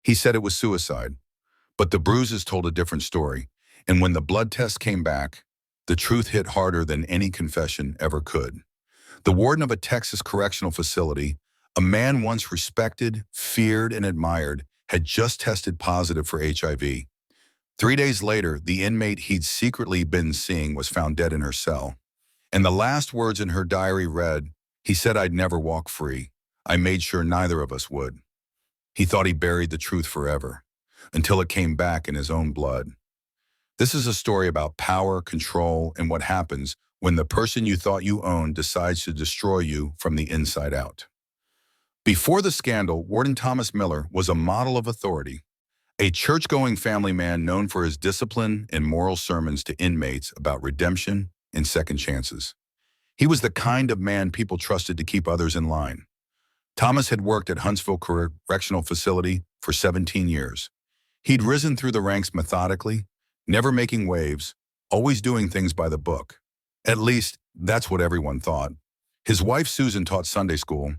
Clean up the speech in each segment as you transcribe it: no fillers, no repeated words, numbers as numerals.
He said it was suicide, but the bruises told a different story. And when the blood test came back, the truth hit harder than any confession ever could. The warden of a Texas correctional facility, a man once respected, feared, and admired, had just tested positive for HIV. 3 days later, the inmate he'd secretly been seeing was found dead in her cell. And the last words in her diary read, "He said I'd never walk free. I made sure neither of us would." He thought he buried the truth forever, until it came back in his own blood. This is a story about power, control, and what happens when the person you thought you owned decides to destroy you from the inside out. Before the scandal, Warden Thomas Miller was a model of authority, a church-going family man known for his discipline and moral sermons to inmates about redemption and second chances. He was the kind of man people trusted to keep others in line. Thomas had worked at Huntsville Correctional Facility for 17 years. He'd risen through the ranks methodically, never making waves, always doing things by the book. At least, that's what everyone thought. His wife Susan taught Sunday school.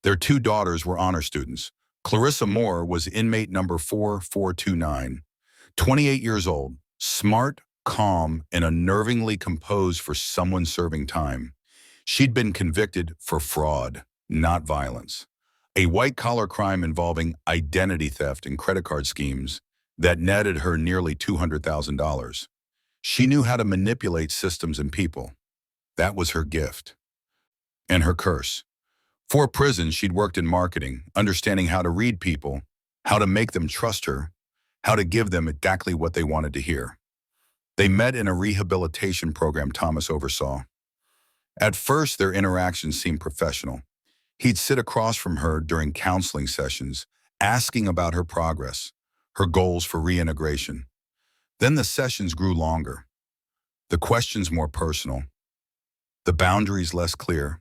Their 2 daughters were honor students. Clarissa Moore was inmate number 4429, 28 years old, smart, calm, and unnervingly composed for someone serving time. She'd been convicted for fraud, not violence. A white-collar crime involving identity theft and credit card schemes that netted her nearly $200,000. She knew how to manipulate systems and people. That was her gift. And her curse. For prison, she'd worked in marketing, understanding how to read people, how to make them trust her, how to give them exactly what they wanted to hear. They met in a rehabilitation program Thomas oversaw. At first, their interactions seemed professional. He'd sit across from her during counseling sessions, asking about her progress, her goals for reintegration. Then the sessions grew longer, the questions more personal, the boundaries less clear.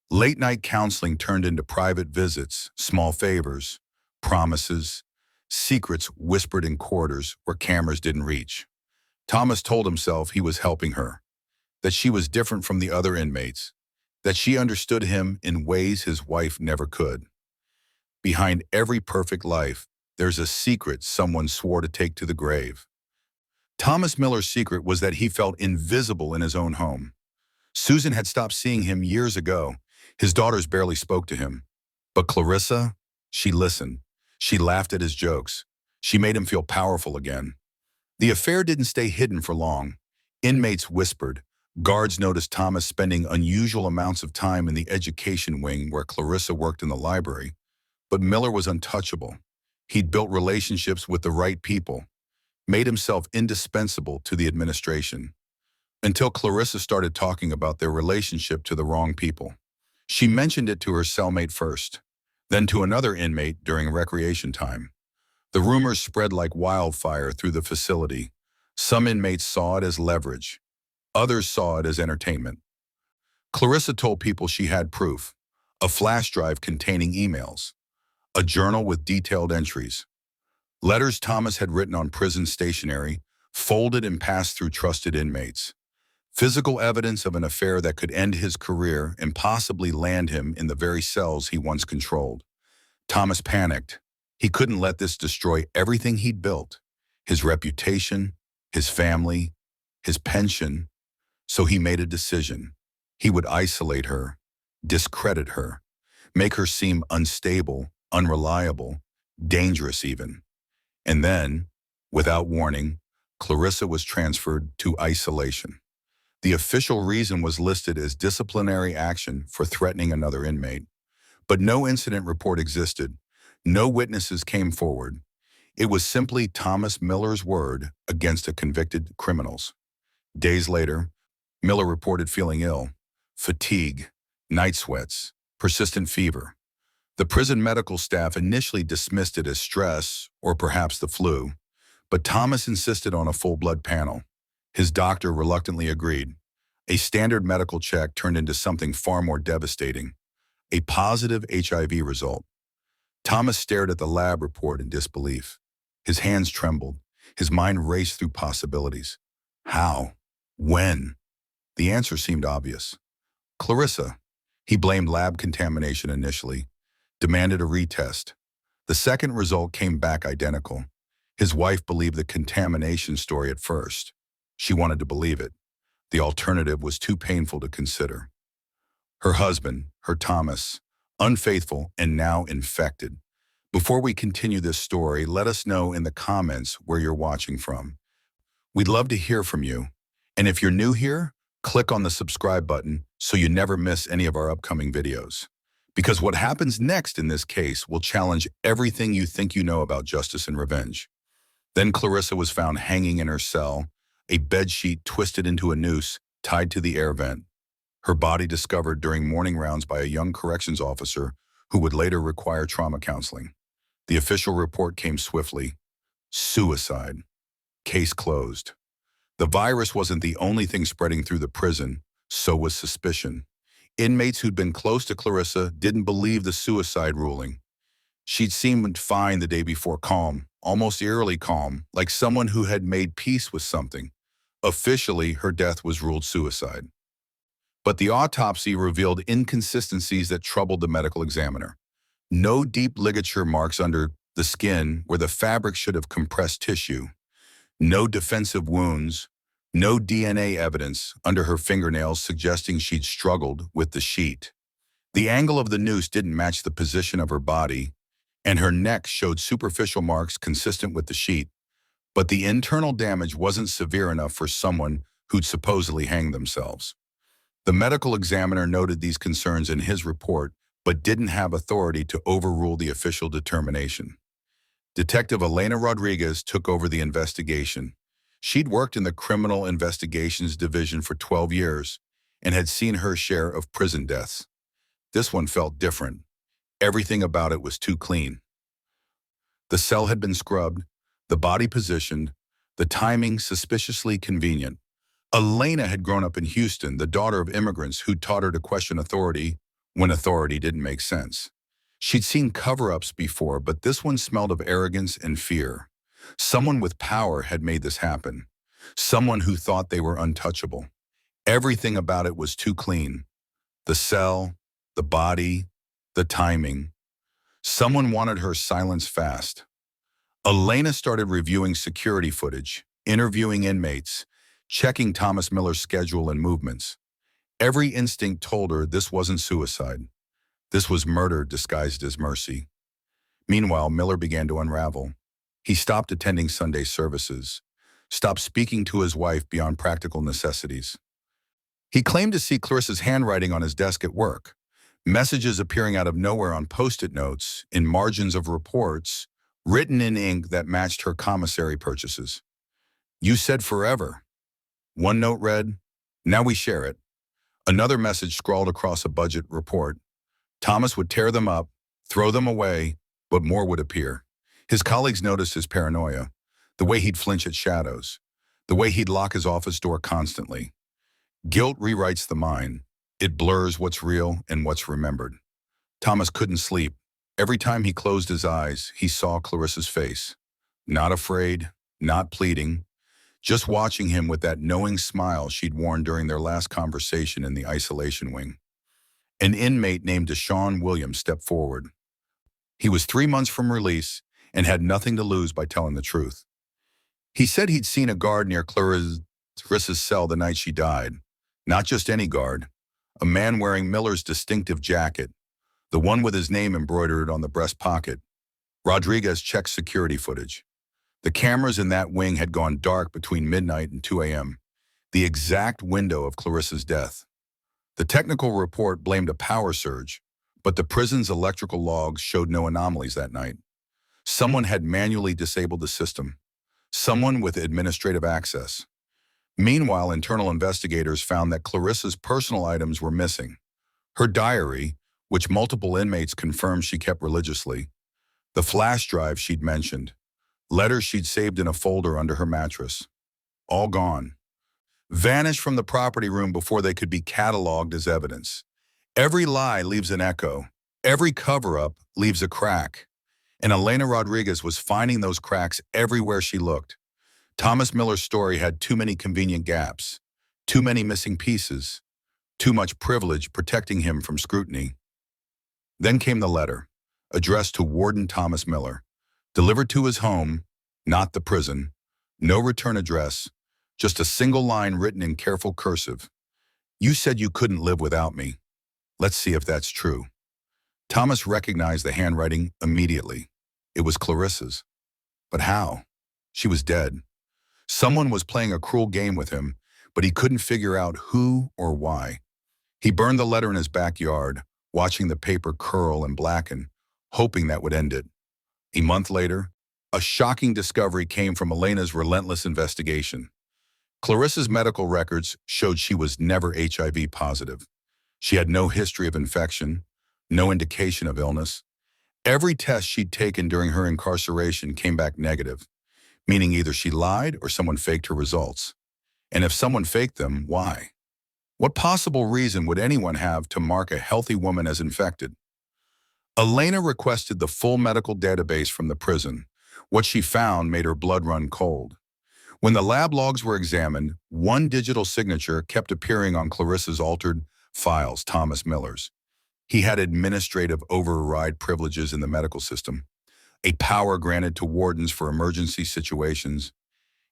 Late-night counseling turned into private visits, small favors, promises, secrets whispered in corridors where cameras didn't reach. Thomas told himself he was helping her, that she was different from the other inmates, that she understood him in ways his wife never could. Behind every perfect life, there's a secret someone swore to take to the grave. Thomas Miller's secret was that he felt invisible in his own home. Susan had stopped seeing him years ago. His daughters barely spoke to him. But Clarissa, she listened. She laughed at his jokes. She made him feel powerful again. The affair didn't stay hidden for long. Inmates whispered. Guards noticed Thomas spending unusual amounts of time in the education wing where Clarissa worked in the library. But Miller was untouchable. He'd built relationships with the right people, made himself indispensable to the administration, until Clarissa started talking about their relationship to the wrong people. She mentioned it to her cellmate first, then to another inmate during recreation time. The rumors spread like wildfire through the facility. Some inmates saw it as leverage. Others saw it as entertainment. Clarissa told people she had proof, a flash drive containing emails, a journal with detailed entries, letters Thomas had written on prison stationery, folded and passed through trusted inmates. Physical evidence of an affair that could end his career and possibly land him in the very cells he once controlled. Thomas panicked. He couldn't let this destroy everything he'd built, his reputation, his family, his pension. So he made a decision. He would isolate her, discredit her, make her seem unstable, unreliable, dangerous even. And then, without warning, Clarissa was transferred to isolation. The official reason was listed as disciplinary action for threatening another inmate. But no incident report existed. No witnesses came forward. It was simply Thomas Miller's word against a convicted criminal's. Days later, Miller reported feeling ill, fatigue, night sweats, persistent fever. The prison medical staff initially dismissed it as stress or perhaps the flu, but Thomas insisted on a full blood panel. His doctor reluctantly agreed. A standard medical check turned into something far more devastating, a positive HIV result. Thomas stared at the lab report in disbelief. His hands trembled. His mind raced through possibilities. How? When? The answer seemed obvious. Clarissa. He blamed lab contamination initially, demanded a retest. The second result came back identical. His wife believed the contamination story at first. She wanted to believe it. The alternative was too painful to consider. Her husband, her Thomas, unfaithful and now infected. Before we continue this story, let us know in the comments where you're watching from. We'd love to hear from you. And if you're new here, click on the subscribe button so you never miss any of our upcoming videos. Because what happens next in this case will challenge everything you think you know about justice and revenge. Then Clarissa was found hanging in her cell, a bedsheet twisted into a noose tied to the air vent. Her body discovered during morning rounds by a young corrections officer who would later require trauma counseling. The official report came swiftly. Suicide. Case closed. The virus wasn't the only thing spreading through the prison, so was suspicion. Inmates who'd been close to Clarissa didn't believe the suicide ruling. She'd seemed fine the day before, calm, almost eerily calm, like someone who had made peace with something. Officially, her death was ruled suicide. But the autopsy revealed inconsistencies that troubled the medical examiner. No deep ligature marks under the skin where the fabric should have compressed tissue. No defensive wounds, no DNA evidence under her fingernails suggesting she'd struggled with the sheet. The angle of the noose didn't match the position of her body, and her neck showed superficial marks consistent with the sheet. But the internal damage wasn't severe enough for someone who'd supposedly hanged themselves. The medical examiner noted these concerns in his report, but didn't have authority to overrule the official determination. Detective Elena Rodriguez took over the investigation. She'd worked in the Criminal Investigations Division for 12 years and had seen her share of prison deaths. This one felt different. Everything about it was too clean. The cell had been scrubbed, the body positioned, the timing suspiciously convenient. Elena had grown up in Houston, the daughter of immigrants who taught her to question authority when authority didn't make sense. She'd seen cover-ups before, but this one smelled of arrogance and fear. Someone with power had made this happen. Someone who thought they were untouchable. Everything about it was too clean. The cell, the body, the timing. Someone wanted her silenced fast. Elena started reviewing security footage, interviewing inmates, checking Thomas Miller's schedule and movements. Every instinct told her this wasn't suicide. This was murder disguised as mercy. Meanwhile, Miller began to unravel. He stopped attending Sunday services, stopped speaking to his wife beyond practical necessities. He claimed to see Clarissa's handwriting on his desk at work, messages appearing out of nowhere on post-it notes, in margins of reports, written in ink that matched her commissary purchases. "You said forever." One note read, "Now we share it." Another message scrawled across a budget report. Thomas would tear them up, throw them away, but more would appear. His colleagues noticed his paranoia, the way he'd flinch at shadows, the way he'd lock his office door constantly. Guilt rewrites the mind. It blurs what's real and what's remembered. Thomas couldn't sleep. Every time he closed his eyes, he saw Clarissa's face. Not afraid, not pleading, just watching him with that knowing smile she'd worn during their last conversation in the isolation wing. An inmate named Deshaun Williams stepped forward. He was 3 months from release and had nothing to lose by telling the truth. He said he'd seen a guard near Clarissa's cell the night she died. Not just any guard, a man wearing Miller's distinctive jacket, the one with his name embroidered on the breast pocket. Rodriguez checked security footage. The cameras in that wing had gone dark between midnight and 2 a.m., the exact window of Clarissa's death. The technical report blamed a power surge, but the prison's electrical logs showed no anomalies that night. Someone had manually disabled the system. Someone with administrative access. Meanwhile, internal investigators found that Clarissa's personal items were missing. Her diary, which multiple inmates confirmed she kept religiously, the flash drive she'd mentioned, letters she'd saved in a folder under her mattress. All gone. Vanished from the property room before they could be cataloged as evidence. Every lie leaves an echo. Every cover-up leaves a crack. And Elena Rodriguez was finding those cracks everywhere she looked. Thomas Miller's story had too many convenient gaps, too many missing pieces, too much privilege protecting him from scrutiny. Then came the letter, addressed to Warden Thomas Miller, delivered to his home, not the prison, no return address, just a single line written in careful cursive. You said you couldn't live without me. Let's see if that's true. Thomas recognized the handwriting immediately. It was Clarissa's. But how? She was dead. Someone was playing a cruel game with him, but he couldn't figure out who or why. He burned the letter in his backyard, watching the paper curl and blacken, hoping that would end it. A month later, a shocking discovery came from Elena's relentless investigation. Clarissa's medical records showed she was never HIV positive. She had no history of infection, no indication of illness. Every test she'd taken during her incarceration came back negative, meaning either she lied or someone faked her results. And if someone faked them, why? What possible reason would anyone have to mark a healthy woman as infected? Elena requested the full medical database from the prison. What she found made her blood run cold. When the lab logs were examined, one digital signature kept appearing on Clarissa's altered files, Thomas Miller's. He had administrative override privileges in the medical system, a power granted to wardens for emergency situations,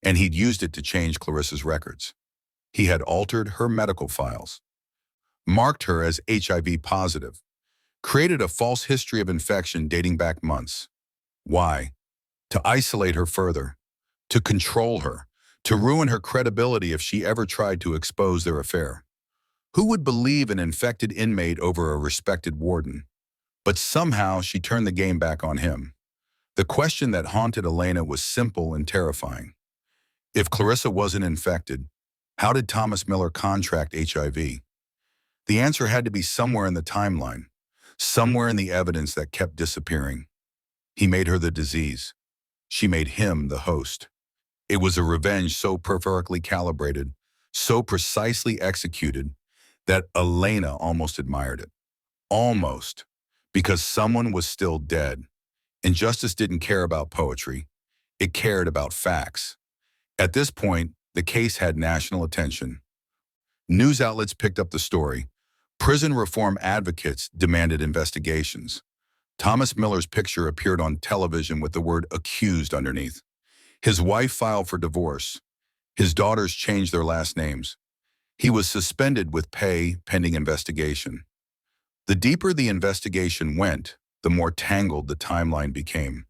and he'd used it to change Clarissa's records. He had altered her medical files, marked her as HIV positive, created a false history of infection dating back months. Why? To isolate her further, to control her, to ruin her credibility if she ever tried to expose their affair. Who would believe an infected inmate over a respected warden? But somehow she turned the game back on him. The question that haunted Elena was simple and terrifying. If Clarissa wasn't infected, how did Thomas Miller contract HIV? The answer had to be somewhere in the timeline, somewhere in the evidence that kept disappearing. He made her the disease. She made him the host. It was a revenge so perfectly calibrated, so precisely executed, that Elena almost admired it. Almost. Because someone was still dead. And justice didn't care about poetry. It cared about facts. At this point, the case had national attention. News outlets picked up the story. Prison reform advocates demanded investigations. Thomas Miller's picture appeared on television with the word accused underneath. His wife filed for divorce. His daughters changed their last names. He was suspended with pay pending investigation. The deeper the investigation went, the more tangled the timeline became.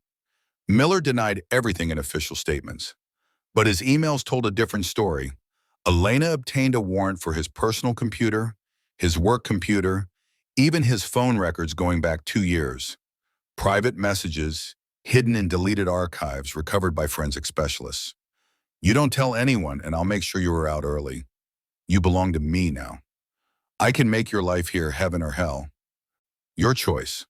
Miller denied everything in official statements, but his emails told a different story. Elena obtained a warrant for his personal computer, his work computer, even his phone records going back 2 years. Private messages, hidden in deleted archives recovered by forensic specialists. You don't tell anyone and I'll make sure you are out early. You belong to me now. I can make your life here heaven or hell. Your choice.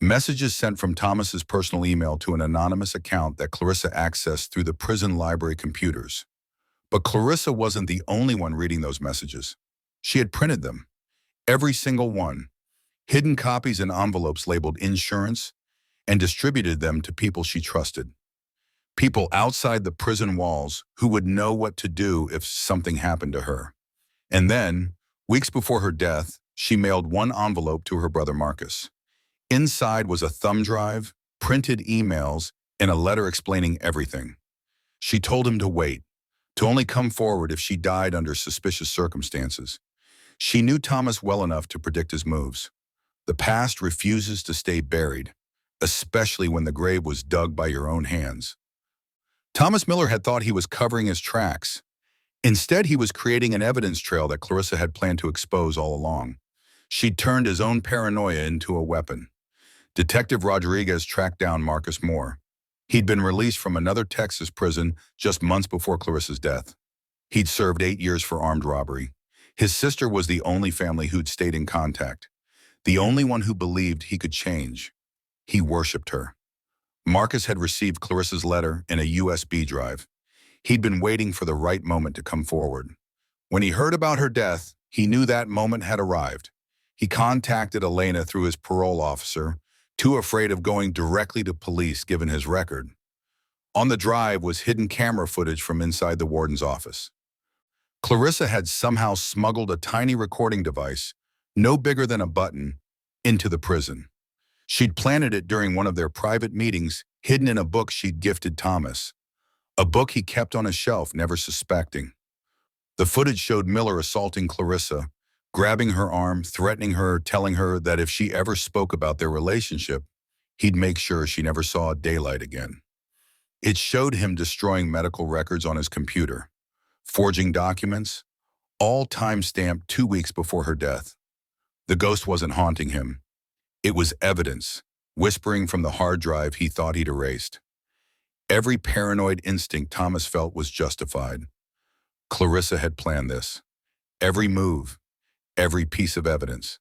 Messages sent from Thomas's personal email to an anonymous account that Clarissa accessed through the prison library computers. But Clarissa wasn't the only one reading those messages. She had printed them. Every single one. Hidden copies in envelopes labeled insurance, and distributed them to people she trusted. People outside the prison walls who would know what to do if something happened to her. And then, weeks before her death, she mailed one envelope to her brother Marcus. Inside was a thumb drive, printed emails, and a letter explaining everything. She told him to wait, to only come forward if she died under suspicious circumstances. She knew Thomas well enough to predict his moves. The past refuses to stay buried, especially when the grave was dug by your own hands. Thomas Miller had thought he was covering his tracks. Instead, he was creating an evidence trail that Clarissa had planned to expose all along. She'd turned his own paranoia into a weapon. Detective Rodriguez tracked down Marcus Moore. He'd been released from another Texas prison just months before Clarissa's death. He'd served 8 years for armed robbery. His sister was the only family who'd stayed in contact, the only one who believed he could change. He worshipped her. Marcus had received Clarissa's letter in a USB drive. He'd been waiting for the right moment to come forward. When he heard about her death, he knew that moment had arrived. He contacted Elena through his parole officer, too afraid of going directly to police given his record. On the drive was hidden camera footage from inside the warden's office. Clarissa had somehow smuggled a tiny recording device, no bigger than a button, into the prison. She'd planted it during one of their private meetings, hidden in a book she'd gifted Thomas. A book he kept on a shelf, never suspecting. The footage showed Miller assaulting Clarissa, grabbing her arm, threatening her, telling her that if she ever spoke about their relationship, he'd make sure she never saw daylight again. It showed him destroying medical records on his computer, forging documents, all time-stamped 2 weeks before her death. The ghost wasn't haunting him. It was evidence, whispering from the hard drive he thought he'd erased. Every paranoid instinct Thomas felt was justified. Clarissa had planned this. Every move, every piece of evidence.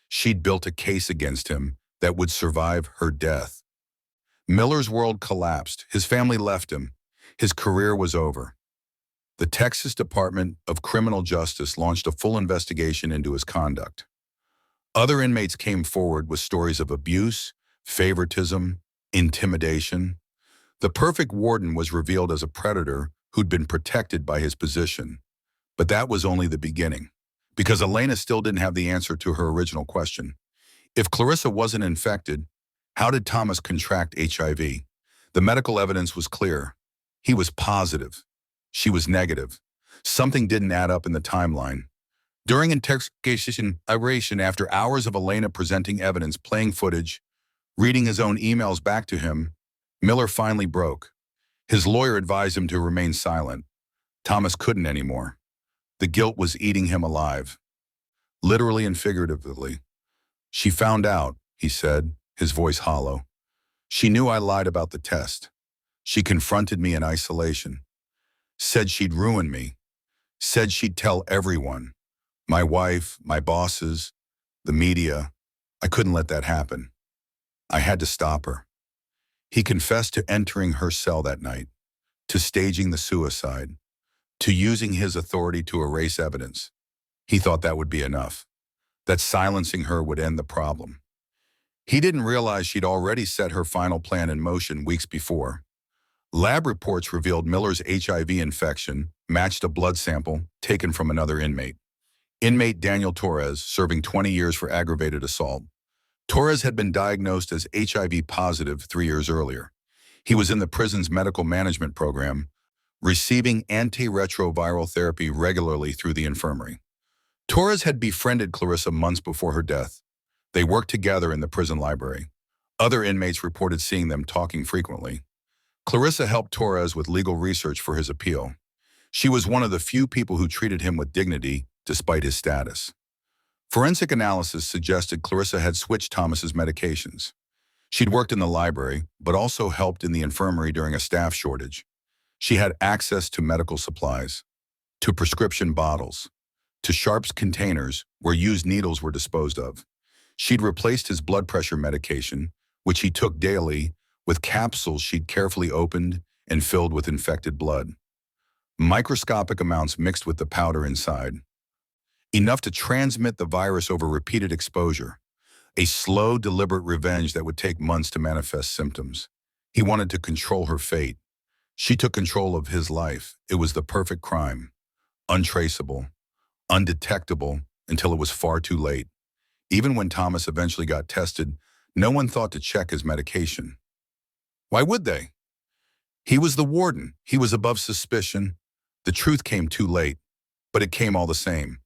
She'd built a case against him that would survive her death. Miller's world collapsed. His family left him. His career was over. The Texas Department of Criminal Justice launched a full investigation into his conduct. Other inmates came forward with stories of abuse, favoritism, intimidation. The perfect warden was revealed as a predator who'd been protected by his position. But that was only the beginning, because Elena still didn't have the answer to her original question. If Clarissa wasn't infected, how did Thomas contract HIV? The medical evidence was clear. He was positive. She was negative. Something didn't add up in the timeline. During interrogation, after hours of Elena presenting evidence, playing footage, reading his own emails back to him, Miller finally broke. His lawyer advised him to remain silent. Thomas couldn't anymore. The guilt was eating him alive, literally and figuratively. "She found out," he said, his voice hollow. "She knew I lied about the test. She confronted me in isolation. Said she'd ruin me. Said she'd tell everyone. My wife, my bosses, the media. I couldn't let that happen. I had to stop her." He confessed to entering her cell that night, to staging the suicide, to using his authority to erase evidence. He thought that would be enough, that silencing her would end the problem. He didn't realize she'd already set her final plan in motion weeks before. Lab reports revealed Miller's HIV infection matched a blood sample taken from another inmate. Inmate Daniel Torres, serving 20 years for aggravated assault. Torres had been diagnosed as HIV positive 3 years earlier. He was in the prison's medical management program, receiving antiretroviral therapy regularly through the infirmary. Torres had befriended Clarissa months before her death. They worked together in the prison library. Other inmates reported seeing them talking frequently. Clarissa helped Torres with legal research for his appeal. She was one of the few people who treated him with dignity despite his status. Forensic analysis suggested Clarissa had switched Thomas's medications. She'd worked in the library, but also helped in the infirmary during a staff shortage. She had access to medical supplies, to prescription bottles, to sharps containers where used needles were disposed of. She'd replaced his blood pressure medication, which he took daily, with capsules she'd carefully opened and filled with infected blood. Microscopic amounts mixed with the powder inside. Enough to transmit the virus over repeated exposure. A slow, deliberate revenge that would take months to manifest symptoms. He wanted to control her fate. She took control of his life. It was the perfect crime. Untraceable, undetectable until it was far too late. Even when Thomas eventually got tested, no one thought to check his medication. Why would they? He was the warden. He was above suspicion. The truth came too late, but it came all the same.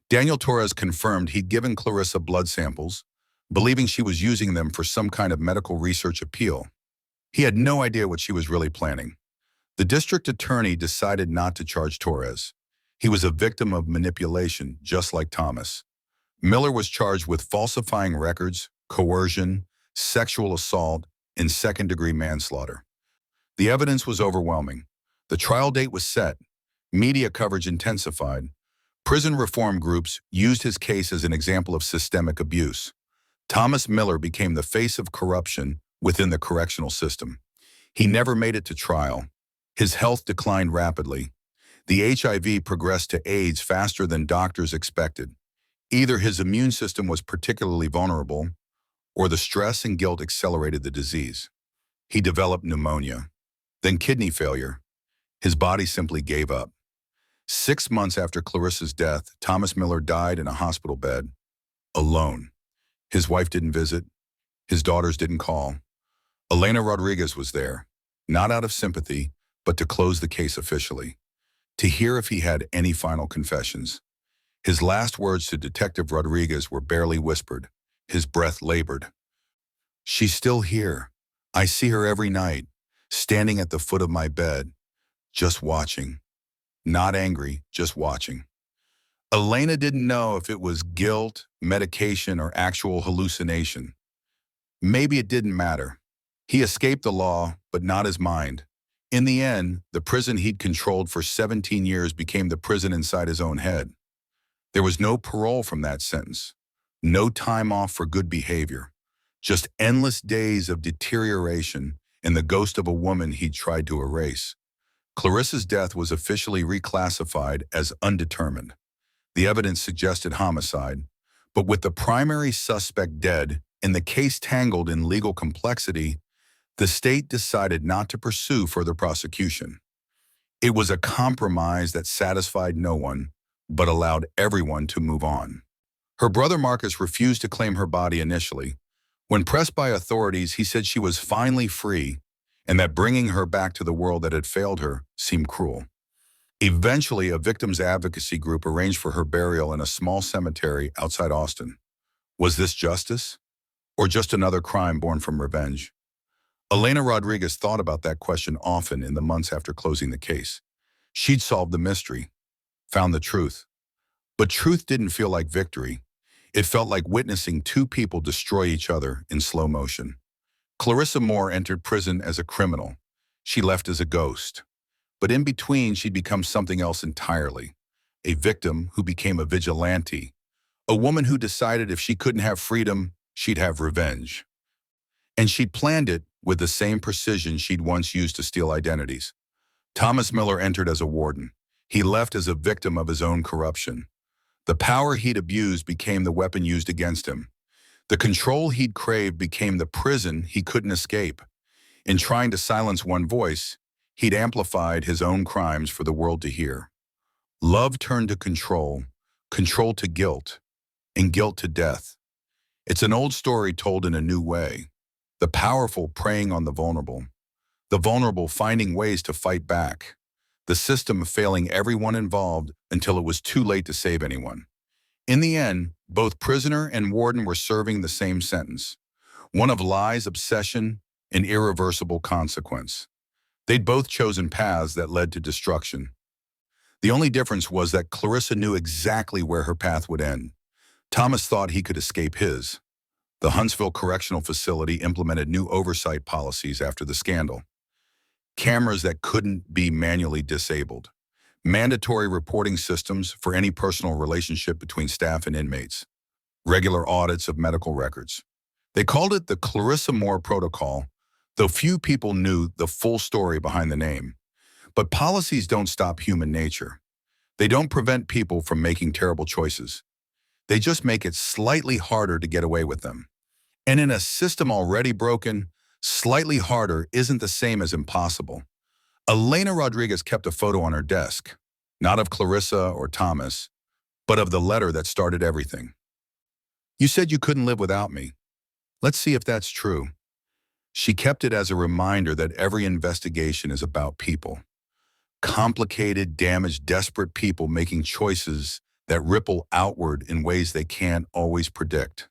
Daniel Torres confirmed he'd given Clarissa blood samples, believing she was using them for some kind of medical research appeal. He had no idea what she was really planning. The district attorney decided not to charge Torres. He was a victim of manipulation, just like Thomas. Miller was charged with falsifying records, coercion, sexual assault, and second-degree manslaughter. The evidence was overwhelming. The trial date was set. Media coverage intensified. Prison reform groups used his case as an example of systemic abuse. Thomas Miller became the face of corruption within the correctional system. He never made it to trial. His health declined rapidly. The HIV progressed to AIDS faster than doctors expected. Either his immune system was particularly vulnerable, or the stress and guilt accelerated the disease. He developed pneumonia, then kidney failure. His body simply gave up. 6 months after Clarissa's death, Thomas Miller died in a hospital bed, alone. His wife didn't visit. His daughters didn't call. Elena Rodriguez was there, not out of sympathy, but to close the case officially, to hear if he had any final confessions. His last words to Detective Rodriguez were barely whispered. His breath labored. "She's still here. I see her every night, standing at the foot of my bed, just watching. Not angry, just watching." Elena didn't know if it was guilt, medication, or actual hallucination. Maybe it didn't matter. He escaped the law, but not his mind. In the end, the prison he'd controlled for 17 years became the prison inside his own head. There was no parole from that sentence, no time off for good behavior, just endless days of deterioration and the ghost of a woman he'd tried to erase. Clarissa's death was officially reclassified as undetermined. The evidence suggested homicide, but with the primary suspect dead and the case tangled in legal complexity, the state decided not to pursue further prosecution. It was a compromise that satisfied no one, but allowed everyone to move on. Her brother Marcus refused to claim her body initially. When pressed by authorities, he said she was finally free and that bringing her back to the world that had failed her seemed cruel. Eventually, a victims advocacy group arranged for her burial in a small cemetery outside Austin. Was this justice? Or just another crime born from revenge? Elena Rodriguez thought about that question often in the months after closing the case. She'd solved the mystery, found the truth. But truth didn't feel like victory. It felt like witnessing two people destroy each other in slow motion. Clarissa Moore entered prison as a criminal. She left as a ghost. But in between, she'd become something else entirely. A victim who became a vigilante. A woman who decided if she couldn't have freedom, she'd have revenge. And she'd planned it with the same precision she'd once used to steal identities. Thomas Miller entered as a warden. He left as a victim of his own corruption. The power he'd abused became the weapon used against him. The control he'd craved became the prison he couldn't escape. In trying to silence one voice, he'd amplified his own crimes for the world to hear. Love turned to control, control to guilt, and guilt to death. It's an old story told in a new way. The powerful preying on the vulnerable finding ways to fight back, the system failing everyone involved until it was too late to save anyone. In the end, both prisoner and warden were serving the same sentence, one of lies, obsession, and irreversible consequence. They'd both chosen paths that led to destruction. The only difference was that Clarissa knew exactly where her path would end. Thomas thought he could escape his. The Huntsville Correctional Facility implemented new oversight policies after the scandal. Cameras that couldn't be manually disabled. Mandatory reporting systems for any personal relationship between staff and inmates. Regular audits of medical records. They called it the Clarissa Moore Protocol, though few people knew the full story behind the name. But policies don't stop human nature. They don't prevent people from making terrible choices. They just make it slightly harder to get away with them. And in a system already broken, slightly harder isn't the same as impossible. Elena Rodriguez kept a photo on her desk, not of Clarissa or Thomas, but of the letter that started everything. "You said you couldn't live without me. Let's see if that's true." She kept it as a reminder that every investigation is about people. Complicated, damaged, desperate people making choices that ripple outward in ways they can't always predict.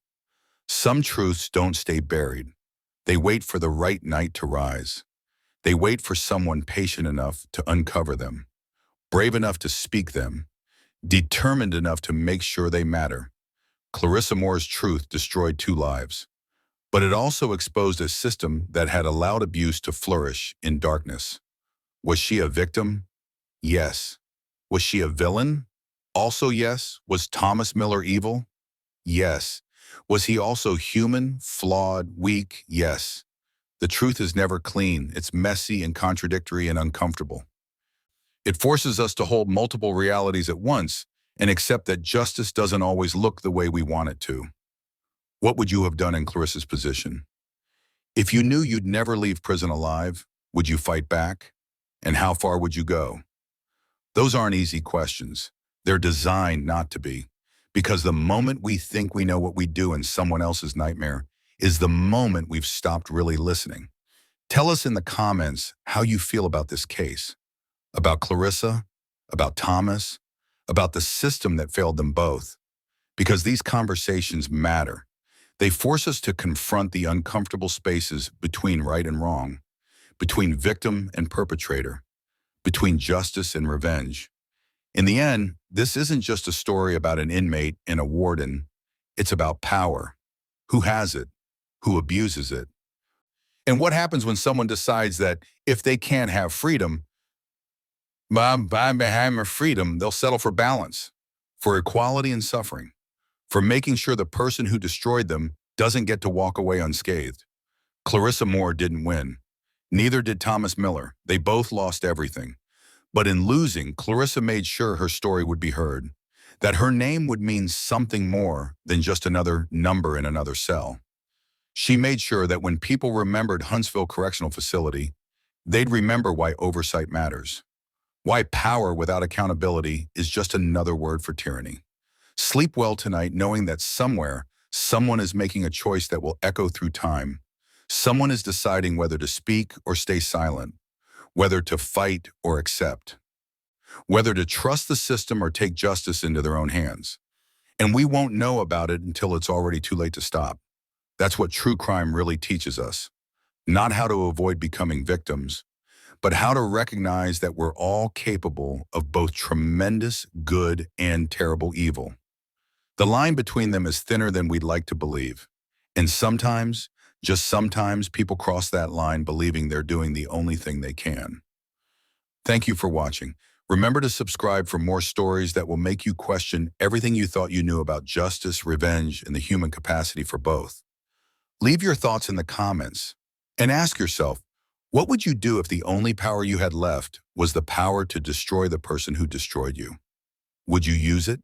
Some truths don't stay buried. They wait for the right night to rise. They wait for someone patient enough to uncover them, brave enough to speak them, determined enough to make sure they matter. Clarissa Moore's truth destroyed 2 lives, but it also exposed a system that had allowed abuse to flourish in darkness. Was she a victim? Yes. Was she a villain? Also yes. Was Thomas Miller evil? Yes. Was he also human, flawed, weak? Yes. The truth is never clean. It's messy and contradictory and uncomfortable. It forces us to hold multiple realities at once and accept that justice doesn't always look the way we want it to. What would you have done in Clarissa's position? If you knew you'd never leave prison alive, would you fight back? And how far would you go? Those aren't easy questions. They're designed not to be. Because the moment we think we know what we do in someone else's nightmare, is the moment we've stopped really listening. Tell us in the comments how you feel about this case, about Clarissa, about Thomas, about the system that failed them both, because these conversations matter. They force us to confront the uncomfortable spaces between right and wrong, between victim and perpetrator, between justice and revenge. In the end, this isn't just a story about an inmate and a warden. It's about power. Who has it? Who abuses it? And what happens when someone decides that if they can't have freedom, by having freedom, they'll settle for balance, for equality and suffering, for making sure the person who destroyed them doesn't get to walk away unscathed. Clarissa Moore didn't win. Neither did Thomas Miller. They both lost everything. But in losing, Clarissa made sure her story would be heard, that her name would mean something more than just another number in another cell. She made sure that when people remembered Huntsville Correctional Facility, they'd remember why oversight matters, why power without accountability is just another word for tyranny. Sleep well tonight knowing that somewhere, someone is making a choice that will echo through time. Someone is deciding whether to speak or stay silent, whether to fight or accept, whether to trust the system or take justice into their own hands. And we won't know about it until it's already too late to stop. That's what true crime really teaches us. Not how to avoid becoming victims, but how to recognize that we're all capable of both tremendous good and terrible evil. The line between them is thinner than we'd like to believe. And sometimes, just sometimes, people cross that line believing they're doing the only thing they can. Thank you for watching. Remember to subscribe for more stories that will make you question everything you thought you knew about justice, revenge, and the human capacity for both. Leave your thoughts in the comments and ask yourself, what would you do if the only power you had left was the power to destroy the person who destroyed you? Would you use it?